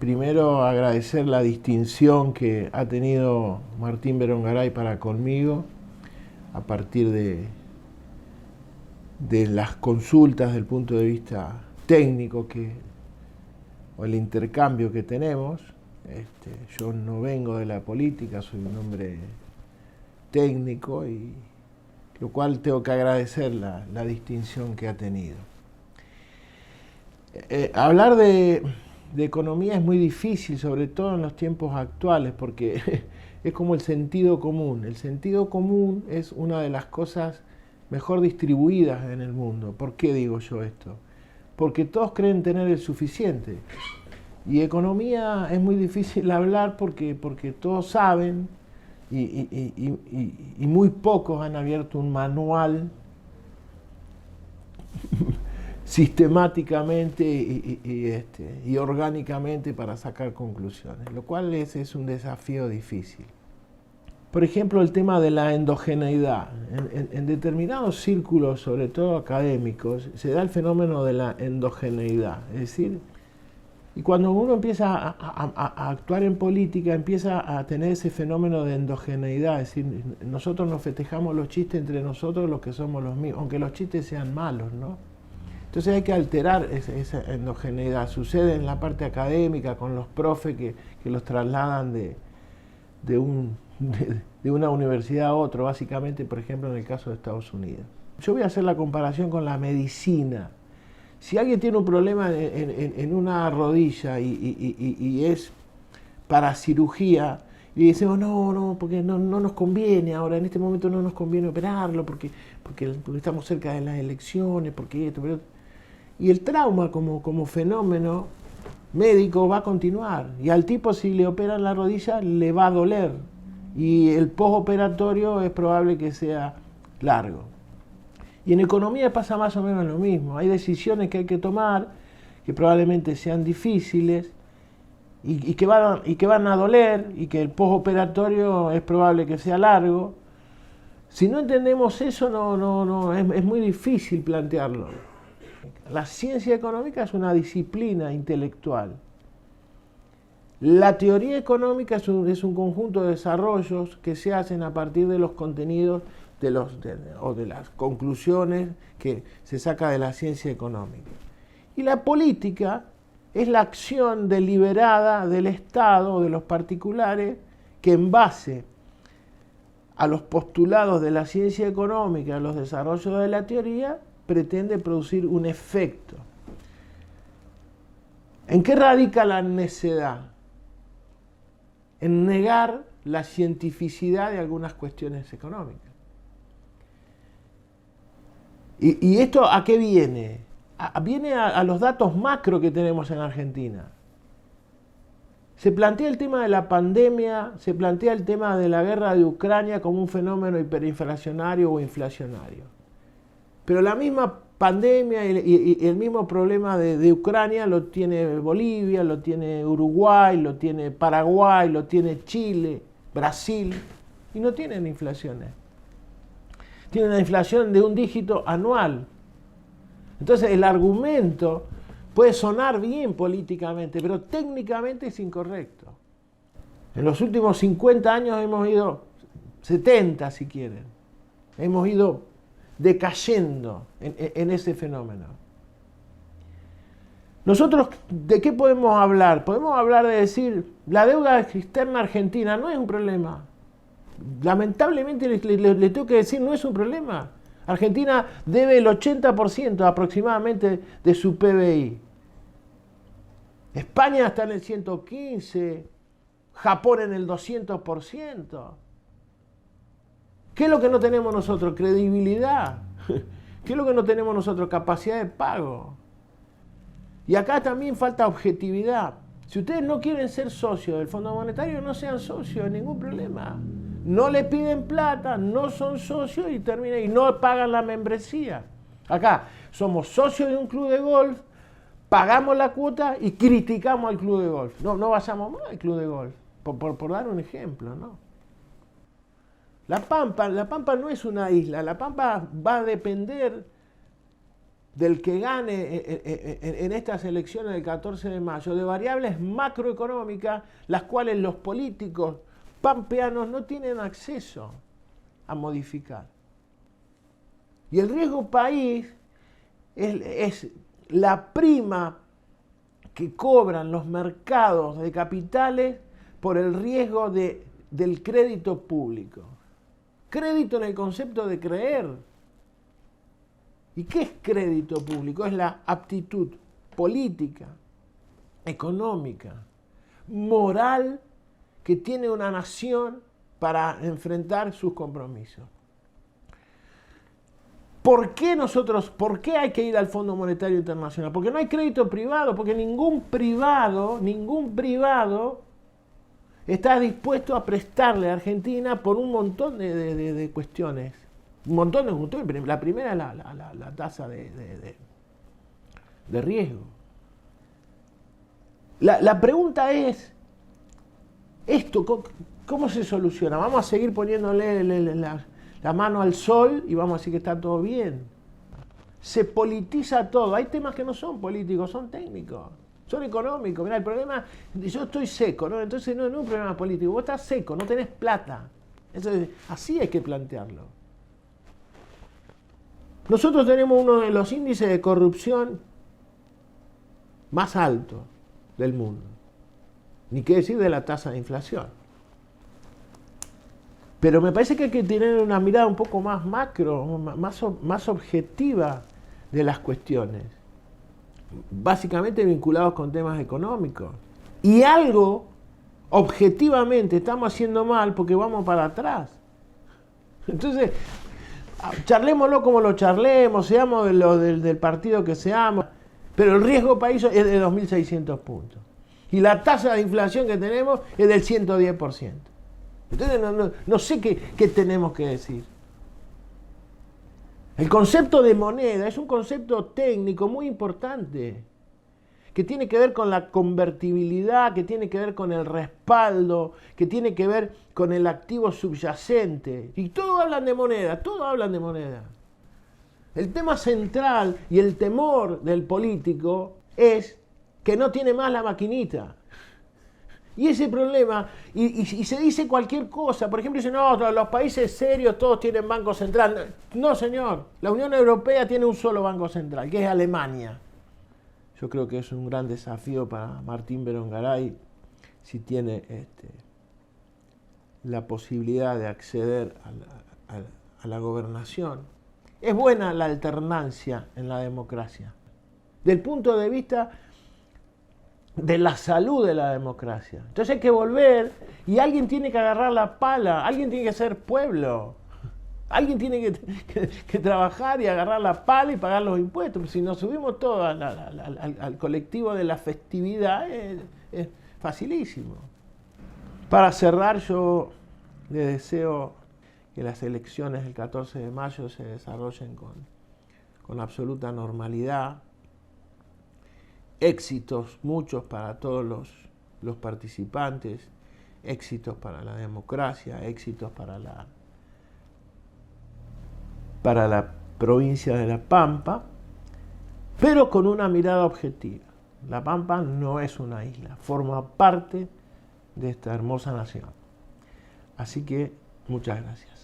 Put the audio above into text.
primero agradecer la distinción que ha tenido Martín Berongaray para conmigo a partir de las consultas del punto de vista técnico o el intercambio que tenemos. Yo no vengo de la política, soy un hombre técnico, y lo cual tengo que agradecer la distinción que ha tenido. Hablar de economía es muy difícil, sobre todo en los tiempos actuales, porque es como el sentido común. El sentido común es una de las cosas mejor distribuidas en el mundo. ¿Por qué digo yo esto? Porque todos creen tener el suficiente. Y economía es muy difícil hablar porque todos saben y muy pocos han abierto un manual sistemáticamente y orgánicamente para sacar conclusiones, lo cual es un desafío difícil. Por ejemplo, el tema de la endogeneidad. En determinados círculos, sobre todo académicos, se da el fenómeno de la endogeneidad. Es decir, y cuando uno empieza a actuar en política, empieza a tener ese fenómeno de endogeneidad. Es decir, nosotros nos festejamos los chistes entre nosotros, los que somos los mismos, aunque los chistes sean malos, ¿no? Entonces hay que alterar esa endogeneidad. Sucede en la parte académica con los profes que los trasladan de una universidad a otra, básicamente, por ejemplo, en el caso de Estados Unidos. Yo voy a hacer la comparación con la medicina. Si alguien tiene un problema en una rodilla y es para cirugía, y decimos, no, porque no nos conviene ahora, en este momento no nos conviene operarlo, porque estamos cerca de las elecciones, porque esto, pero... Y el trauma como fenómeno médico va a continuar. Y al tipo, si le operan la rodilla, le va a doler. Y el postoperatorio es probable que sea largo. Y en economía pasa más o menos lo mismo. Hay decisiones que hay que tomar, que probablemente sean difíciles, y que van a doler, y que el postoperatorio es probable que sea largo. Si no entendemos eso, es muy difícil plantearlo. La ciencia económica es una disciplina intelectual. La teoría económica es un conjunto de desarrollos que se hacen a partir de los contenidos o de las conclusiones que se saca de la ciencia económica. Y la política es la acción deliberada del Estado o de los particulares que, en base a los postulados de la ciencia económica, a los desarrollos de la teoría, pretende producir un efecto. ¿En qué radica la necedad? En negar la cientificidad de algunas cuestiones económicas. ¿Y esto a qué viene? Viene a los datos macro que tenemos en Argentina. Se plantea el tema de la pandemia, se plantea el tema de la guerra de Ucrania como un fenómeno hiperinflacionario o inflacionario. Pero la misma pandemia y el mismo problema de Ucrania lo tiene Bolivia, lo tiene Uruguay, lo tiene Paraguay, lo tiene Chile, Brasil, y no tienen inflaciones. Tienen una inflación de un dígito anual. Entonces el argumento puede sonar bien políticamente, pero técnicamente es incorrecto. En los últimos 50 años hemos ido, 70 si quieren, hemos ido decayendo en ese fenómeno. Nosotros, ¿de qué podemos hablar? Podemos hablar de decir, la deuda externa argentina no es un problema. Lamentablemente le tengo que decir, no es un problema. Argentina debe el 80% aproximadamente de su PBI. España está en el 115%, Japón en el 200%. ¿Qué es lo que no tenemos nosotros? Credibilidad. ¿Qué es lo que no tenemos nosotros? Capacidad de pago. Y acá también falta objetividad. Si ustedes no quieren ser socios del Fondo Monetario, no sean socios, ningún problema. No le piden plata, no son socios y no pagan la membresía. Acá somos socios de un club de golf, pagamos la cuota y criticamos al club de golf. No vayamos más al club de golf, por dar un ejemplo, ¿no? La Pampa no es una isla. La Pampa va a depender del que gane en estas elecciones del 14 de mayo, de variables macroeconómicas, las cuales los políticos pampeanos no tienen acceso a modificar. Y el riesgo país es la prima que cobran los mercados de capitales por el riesgo del crédito público. Crédito en el concepto de creer. ¿Y qué es crédito público? Es la aptitud política, económica, moral que tiene una nación para enfrentar sus compromisos. ¿Por qué hay que ir al Fondo Monetario Internacional? Porque no hay crédito privado, porque ningún privado está dispuesto a prestarle a Argentina por un montón de cuestiones. Un montón de cuestiones. La primera es la tasa de riesgo. La pregunta es, ¿esto cómo se soluciona? ¿Vamos a seguir poniéndole la mano al sol y vamos a decir que está todo bien? Se politiza todo. Hay temas que no son políticos, son técnicos, son económicos. Mirá, el problema, yo estoy seco, ¿no? Entonces no es un problema político. Vos estás seco, no tenés plata. Entonces, así hay que plantearlo. Nosotros tenemos uno de los índices de corrupción más altos del mundo. Ni qué decir de la tasa de inflación. Pero me parece que hay que tener una mirada un poco más macro, más objetiva de las cuestiones. Básicamente vinculados con temas económicos. Y algo, objetivamente, estamos haciendo mal porque vamos para atrás. Entonces, charlémoslo como lo charlemos, seamos del partido que seamos, pero el riesgo país es de 2.600 puntos. Y la tasa de inflación que tenemos es del 110%. Entonces no sé qué tenemos que decir. El concepto de moneda es un concepto técnico muy importante, que tiene que ver con la convertibilidad, que tiene que ver con el respaldo, que tiene que ver con el activo subyacente. Y todos hablan de moneda, todos hablan de moneda. El tema central y el temor del político es que no tiene más la maquinita. Y ese problema, y se dice cualquier cosa, por ejemplo, dicen, no, los países serios todos tienen banco central. No, señor, la Unión Europea tiene un solo banco central, que es Alemania. Yo creo que es un gran desafío para Martín Berongaray, si tiene la posibilidad de acceder a la gobernación. Es buena la alternancia en la democracia, del punto de vista de la salud de la democracia. Entonces hay que volver y alguien tiene que agarrar la pala, alguien tiene que ser pueblo, alguien tiene que trabajar y agarrar la pala y pagar los impuestos. Si nos subimos todos al colectivo de la festividad, es facilísimo. Para cerrar, yo le deseo que las elecciones del 14 de mayo se desarrollen con absoluta normalidad. Éxitos muchos para todos los participantes, éxitos para la democracia, éxitos para la provincia de La Pampa, pero con una mirada objetiva. La Pampa no es una isla, forma parte de esta hermosa nación. Así que muchas gracias.